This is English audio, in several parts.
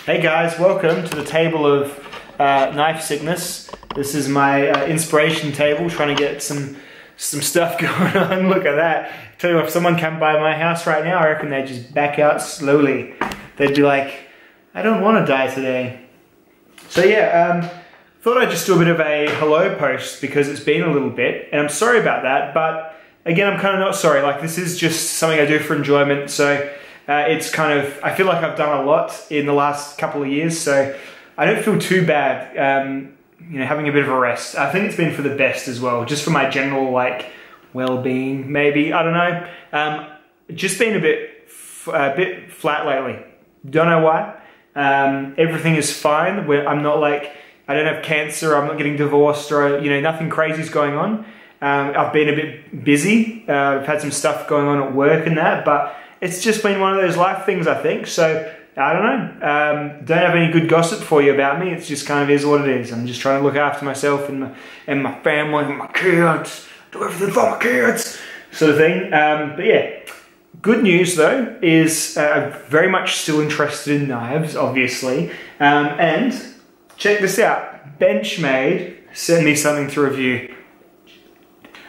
Hey guys, welcome to the table of knife sickness. This is my inspiration table, trying to get some stuff going on. Look at that. Tell you what, if someone came by my house right now, I reckon they'd just back out slowly. They'd be like, I don't want to die today. So yeah, thought I'd just do a bit of a hello post because it's been a little bit, and I'm sorry about that, but again, I'm kind of not sorry. Like, this is just something I do for enjoyment, so it's kind of, I feel like I've done a lot in the last couple of years, so I don't feel too bad, you know, having a bit of a rest. I think it's been for the best as well, just for my general, like, well-being, maybe, I don't know. Just been a bit flat lately. Don't know why. Everything is fine. I'm not like, I don't have cancer, I'm not getting divorced, or, you know, nothing crazy is going on. I've been a bit busy. I've had some stuff going on at work and that, but it's just been one of those life things, I think. So, I don't know. Don't have any good gossip for you about me. It's just kind of is what it is. I'm just trying to look after myself and my family and my kids. Do everything for my kids, sort of thing. But yeah, good news though is I'm very much still interested in knives, obviously. And check this out. Benchmade sent me something to review.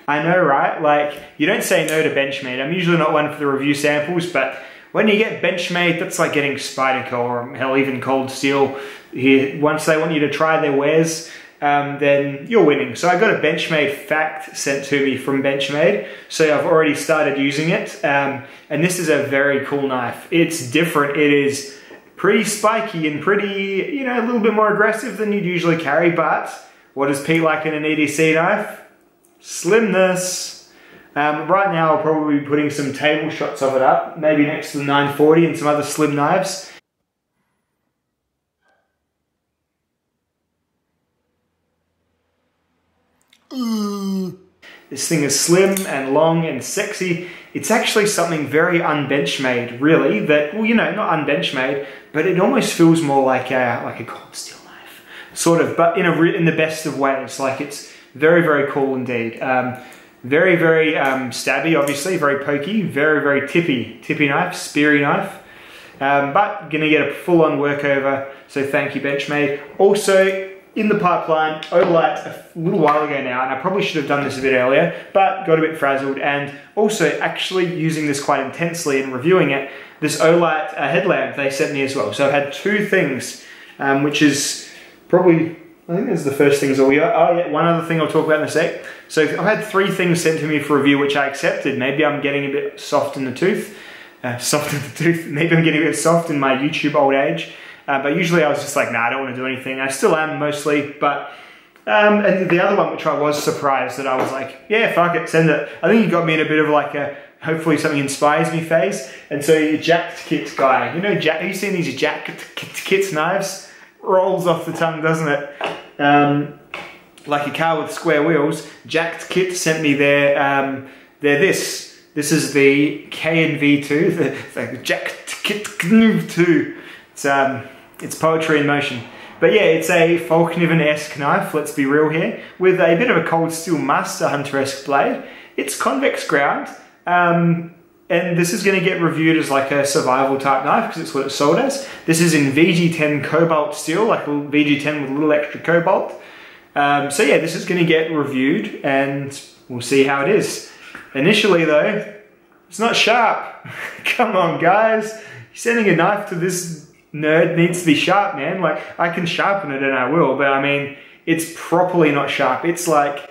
I know, right? Like, you don't say no to Benchmade. I'm usually not one for the review samples, but when you get Benchmade, that's like getting Spyderco or hell, even Cold Steel. Here, once they want you to try their wares, then you're winning. So I got a Benchmade fact sent to me from Benchmade, so I've already started using it. And this is a very cool knife. It's different. It is pretty spiky and pretty, you know, a little bit more aggressive than you'd usually carry, but what does Pete like in an EDC knife? Slimness. Right now I'll probably be putting some table shots of it up, maybe next to the 940 and some other slim knives. This thing is slim and long and sexy. It's actually something very unbenchmade, really, that, well, you know, not unbenchmade, but it almost feels more like a Cold Steel knife, sort of, but in the best of ways. Like, it's very, very cool indeed. Very, very stabby, obviously, very pokey, very, very tippy knife, speary knife. But gonna get a full-on workover, so thank you, Benchmade. Also, in the pipeline, Olight a little while ago now, and I probably should have done this a bit earlier, but got a bit frazzled, and also actually using this quite intensely and reviewing it, this Olight headlamp they sent me as well. So I've had two things, which is probably, I think that's the first things all year. Oh yeah, one other thing I'll talk about in a sec. So I've had three things sent to me for review, which I accepted. Maybe I'm getting a bit soft in the tooth. Maybe I'm getting a bit soft in my YouTube old age. But usually I was just like, nah, I don't want to do anything. I still am mostly, but and the other one, which I was surprised that I was like, yeah, fuck it, send it. I think you got me in a bit of like a, hopefully something inspires me phase. And so you're Jacked Kits guy. You know, have you seen these Jacked Kits knives? Rolls off the tongue, doesn't it? Like a car with square wheels. Jacked Kit sent me this is the KNV2, the Jacked Kit 2. It's poetry in motion. But yeah, it's a Falkniven-esque knife, let's be real here, with a bit of a Cold Steel Master Hunter-esque blade. It's convex ground, and this is going to get reviewed as like a survival type knife because it's what it's sold as. This is in VG10 cobalt steel, like a VG10 with a little extra cobalt. So yeah, this is going to get reviewed and we'll see how it is. Initially though, it's not sharp. Come on guys, you're sending a knife to this nerd, needs to be sharp, man. Like, I can sharpen it and I will, but I mean, it's properly not sharp. It's like,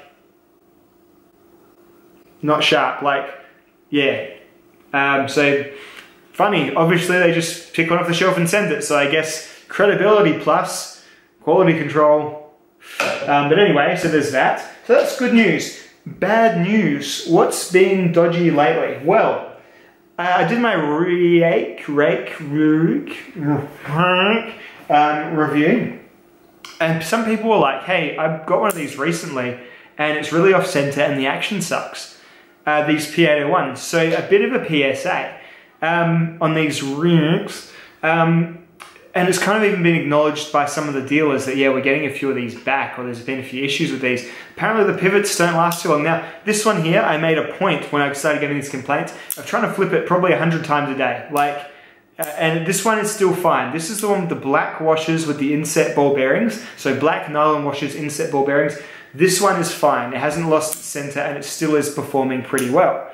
not sharp, like, yeah. So, funny, obviously they just pick one off the shelf and send it, so I guess credibility plus quality control. But anyway, so there's that. So that's good news. Bad news, what's been dodgy lately? Well, I did my Rike review, and some people were like, hey, I got one of these recently, and it's really off-center and the action sucks. These P801s. So a bit of a PSA on these Rikes, and it's kind of even been acknowledged by some of the dealers that, yeah, we're getting a few of these back, or there's been a few issues with these. Apparently the pivots don't last too long. Now, this one here, I made a point when I started getting these complaints of trying to flip it probably 100 times a day. Like, And this one is still fine. This is the one with the black washers with the inset ball bearings. So black nylon washers, inset ball bearings. This one is fine. It hasn't lost its center and it still is performing pretty well.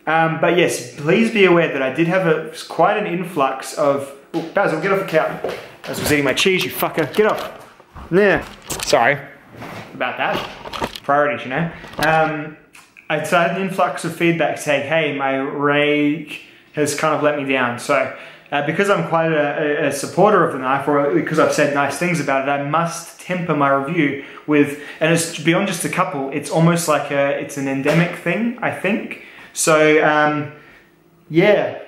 But yes, please be aware that I did have quite an influx of... Oh, Basil, get off the couch. I was eating my cheese, you fucker. Get off. Yeah. Sorry about that. Priorities, you know. I had an influx of feedback saying, hey, my Rike has kind of let me down. So because I'm quite a supporter of the knife, or because I've said nice things about it, I must temper my review with, and it's beyond just a couple, it's almost like it's an endemic thing, I think. So yeah,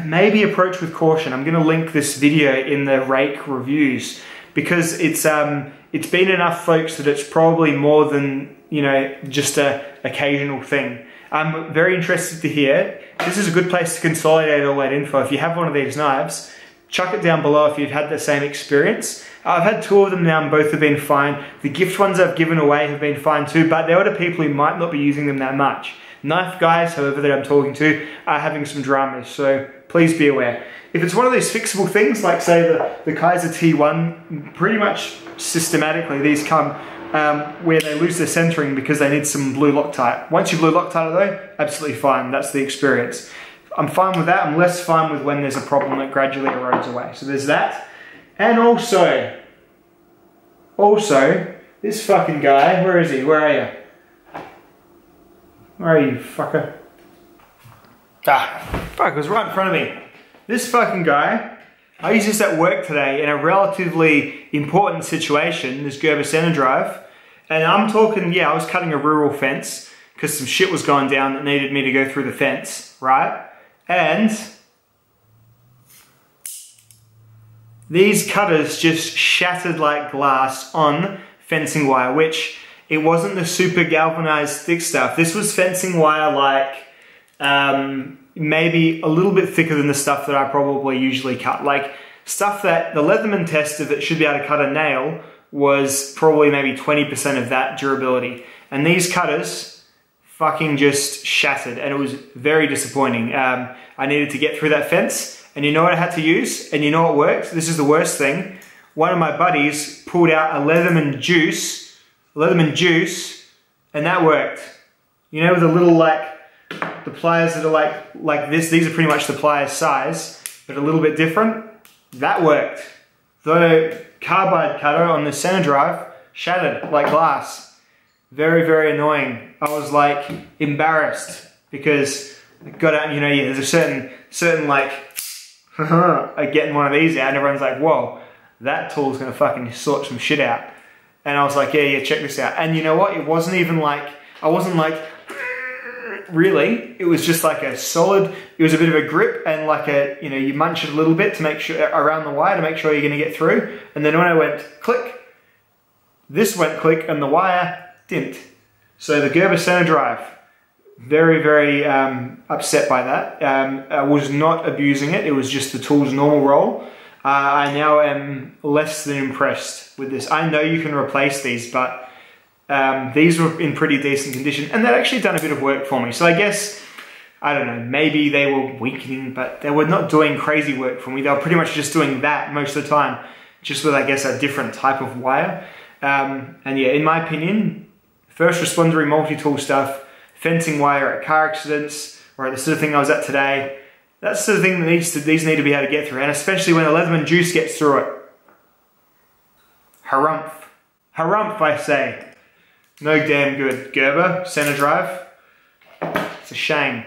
maybe approach with caution. I'm going to link this video in the Rike reviews because it's been enough, folks, that it's probably more than, you know, just a occasional thing. I'm very interested to hear. This is a good place to consolidate all that info. If you have one of these knives, chuck it down below if you've had the same experience. I've had 2 of them now and both have been fine. The gift ones I've given away have been fine too, but there are the people who might not be using them that much. Knife guys, however, that I'm talking to are having some dramas, so please be aware. If it's one of these fixable things, like say the Kaiser T1, pretty much systematically these come where they lose their centering because they need some blue Loctite. Once you blue Loctite though, absolutely fine, that's the experience. I'm fine with that, I'm less fine with when there's a problem that gradually erodes away. So there's that. And also, this fucking guy, where is he? Where are you? Where are you, fucker? Ah, fuck, it was right in front of me. This fucking guy, I used this at work today in a relatively important situation, this Gerber Center Drive. And I'm talking, yeah, I was cutting a rural fence because some shit was going down that needed me to go through the fence, right? And these cutters just shattered like glass on fencing wire, which it wasn't the super galvanized thick stuff. This was fencing wire like maybe a little bit thicker than the stuff that I probably usually cut. Like stuff that the Leatherman tester that should be able to cut a nail was probably maybe 20% of that durability. And these cutters fucking just shattered and it was very disappointing. I needed to get through that fence and you know what I had to use? And you know what worked? This is the worst thing. One of my buddies pulled out a Leatherman juice, and that worked. You know, with the little like, the pliers that are like this, these are pretty much the pliers size, but a little bit different. That worked. The carbide cutter on the Center Drive shattered like glass. Very, very annoying. I was like embarrassed because I got out, you know, yeah, there's a certain like, getting one of these out and everyone's like, whoa, that tool's gonna fucking sort some shit out. And I was like, yeah, check this out. And you know what? It wasn't even like, I wasn't like, really. It was just like a solid, it was a bit of a grip and like a, you know, you munch it a little bit to make sure, around the wire to make sure you're gonna get through. And then when I went click, this went click and the wire didn't. So the Gerber Center Drive, very, very upset by that. I was not abusing it. It was just the tool's normal role. I now am less than impressed with this. I know you can replace these, but these were in pretty decent condition and they'd actually done a bit of work for me. So I guess, I don't know, maybe they were weakening, but they were not doing crazy work for me. They were pretty much just doing that most of the time, just with, I guess, a different type of wire. And yeah, in my opinion, first respondery multi-tool stuff, fencing wire at car accidents, or at the sort of thing I was at today, that's the sort of thing that these need to be able to get through, and especially when the Leatherman juice gets through it. Harumph. Harumph, I say. No damn good. Gerber, Center Drive. It's a shame.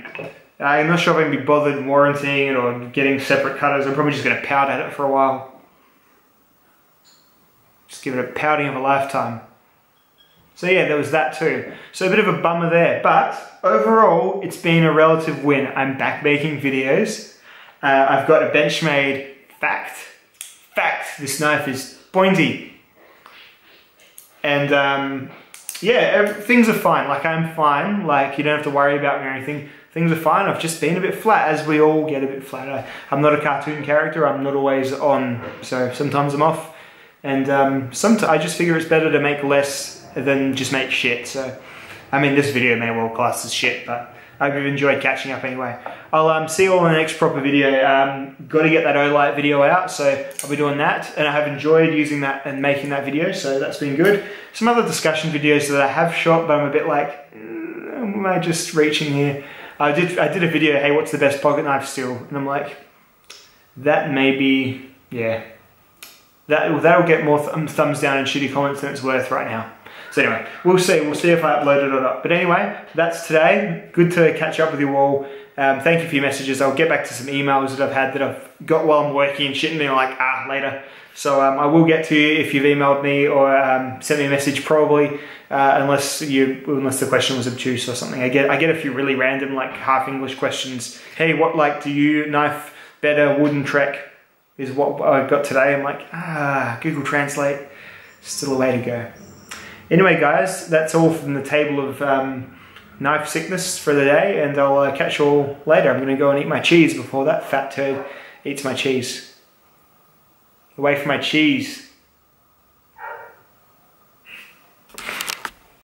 I'm not sure if I can be bothered warranting it or getting separate cutters. I'm probably just going to pout at it for a while. Just give it a pouting of a lifetime. So yeah, there was that too. So a bit of a bummer there, but overall, it's been a relative win. I'm back making videos. I've got a Benchmade fact. This knife is pointy. And yeah, things are fine. Like I'm fine. Like you don't have to worry about me or anything. Things are fine. I've just been a bit flat, as we all get a bit flat. I'm not a cartoon character. I'm not always on. So sometimes I'm off. And sometimes I just figure it's better to make less than just make shit. So, I mean, this video may well class as shit, but I hope you've enjoyed catching up anyway. I'll see you all in the next proper video. Got to get that Olight video out, so I'll be doing that. And I have enjoyed using that and making that video, so that's been good. Some other discussion videos that I have shot, but I'm a bit like, am I just reaching here? I did a video, hey, what's the best pocket knife still? And I'm like, that may be, yeah. That'll get more thumbs down and shitty comments than it's worth right now. So anyway, we'll see if I upload it or not. But anyway, that's today. Good to catch up with you all. Thank you for your messages. I'll get back to some emails that I've had that I've got while I'm working and shit, and they're like, later. So I will get to you if you've emailed me or sent me a message, probably, unless the question was obtuse or something. I get a few really random, like half English questions. Hey, what like do you knife better, wooden Trek? Is what I've got today. I'm like, Google Translate, still a way to go. Anyway, guys, that's all from the table of knife sickness for the day, and I'll catch you all later. I'm going to go and eat my cheese before that fat turd eats my cheese. Away from my cheese.